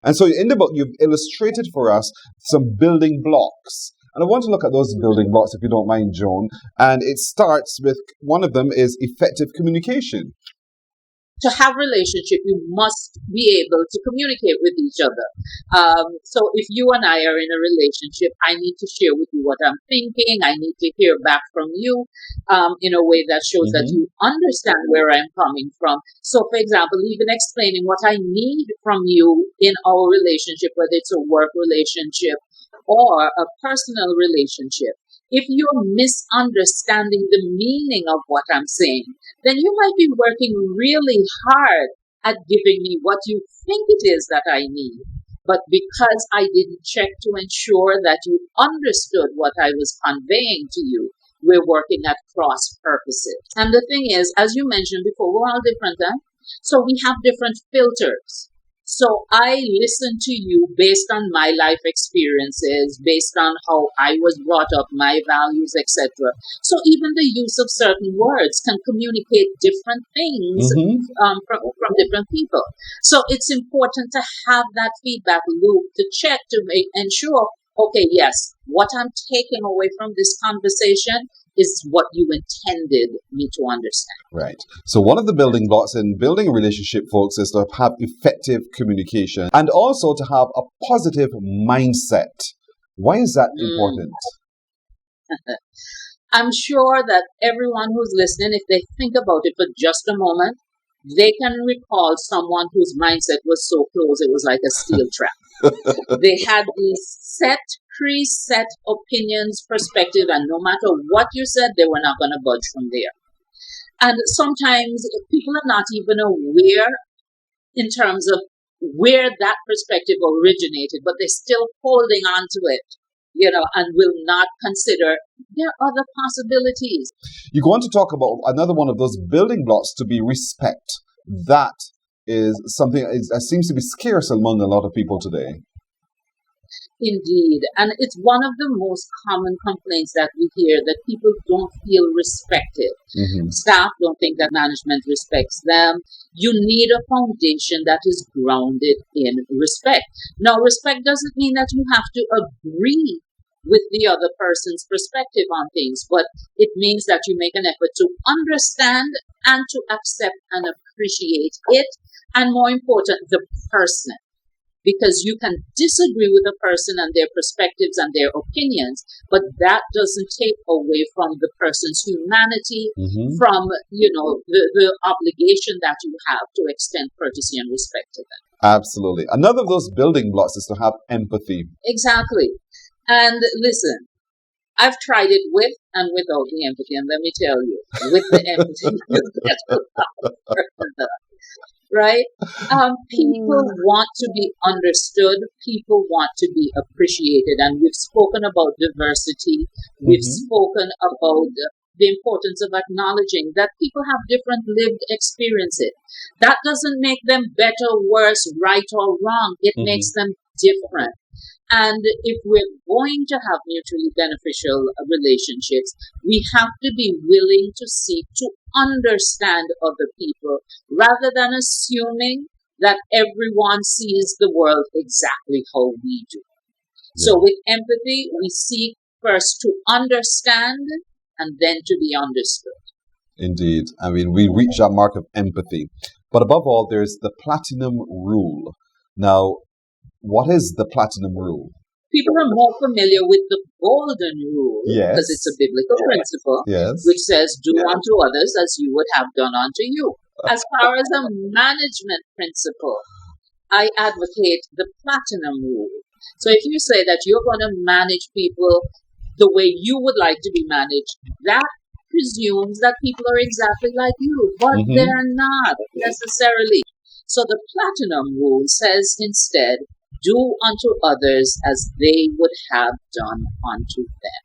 And so in the book, you've illustrated for us some building blocks. And I want to look at those building blocks, if you don't mind, Joan. And it starts with, one of them is effective communication. To have relationship, you must be able to communicate with each other. So if you and I are in a relationship, I need to share with you what I'm thinking. I need to hear back from you in a way that shows that you understand where I'm coming from. So, for example, even explaining what I need from you in our relationship, whether it's a work relationship or a personal relationship. If you're misunderstanding the meaning of what I'm saying, then you might be working really hard at giving me what you think it is that I need. But because I didn't check to ensure that you understood what I was conveying to you, we're working at cross purposes. And the thing is, as you mentioned before, we're all different, huh? So we have different filters. So I listen to you based on my life experiences, based on how I was brought up, my values, etc. So even the use of certain words can communicate different things from different people. So it's important to have that feedback loop to check to ensure, okay, yes, what I'm taking away from this conversation is what you intended me to understand. Right. So one of the building blocks in building a relationship, folks, is to have effective communication and also to have a positive mindset. Why is that important? I'm sure that everyone who's listening, if they think about it for just a moment, they can recall someone whose mindset was so close it was like a steel trap. They had these preset opinions, perspective, and no matter what you said, they were not going to budge from there. And sometimes people are not even aware in terms of where that perspective originated, but they're still holding on to it, and will not consider there are other possibilities. You go on to talk about another one of those building blocks to be respect. That is something that seems to be scarce among a lot of people today. Indeed. And it's one of the most common complaints that we hear, that people don't feel respected. Staff don't think that management respects them. You need a foundation that is grounded in respect. Now, respect doesn't mean that you have to agree with the other person's perspective on things, but it means that you make an effort to understand and to accept and appreciate it, and more important, the person. Because you can disagree with a person and their perspectives and their opinions, but that doesn't take away from the person's humanity, from, the obligation that you have to extend courtesy and respect to them. Absolutely. Another of those building blocks is to have empathy. Exactly. And listen, I've tried it with and without the empathy, and let me tell you, with the empathy, you get a lot further. Right? People want to be understood. People want to be appreciated. And we've spoken about diversity. We've spoken about the importance of acknowledging that people have different lived experiences. That doesn't make them better, worse, right, or wrong. It makes them different. And if we're going to have mutually beneficial relationships, we have to be willing to seek to understand other people rather than assuming that everyone sees the world exactly how we do. So with empathy, we seek first to understand and then to be understood. Indeed. I mean, we reach that mark of empathy. But above all, there's the platinum rule. Now, what is the platinum rule? People are more familiar with the golden rule, because it's a biblical principle, which says, do unto others as you would have done unto you. As far as a management principle, I advocate the platinum rule. So if you say that you're going to manage people the way you would like to be managed, that presumes that people are exactly like you, but they're not necessarily. So the platinum rule says instead, do unto others as they would have done unto them.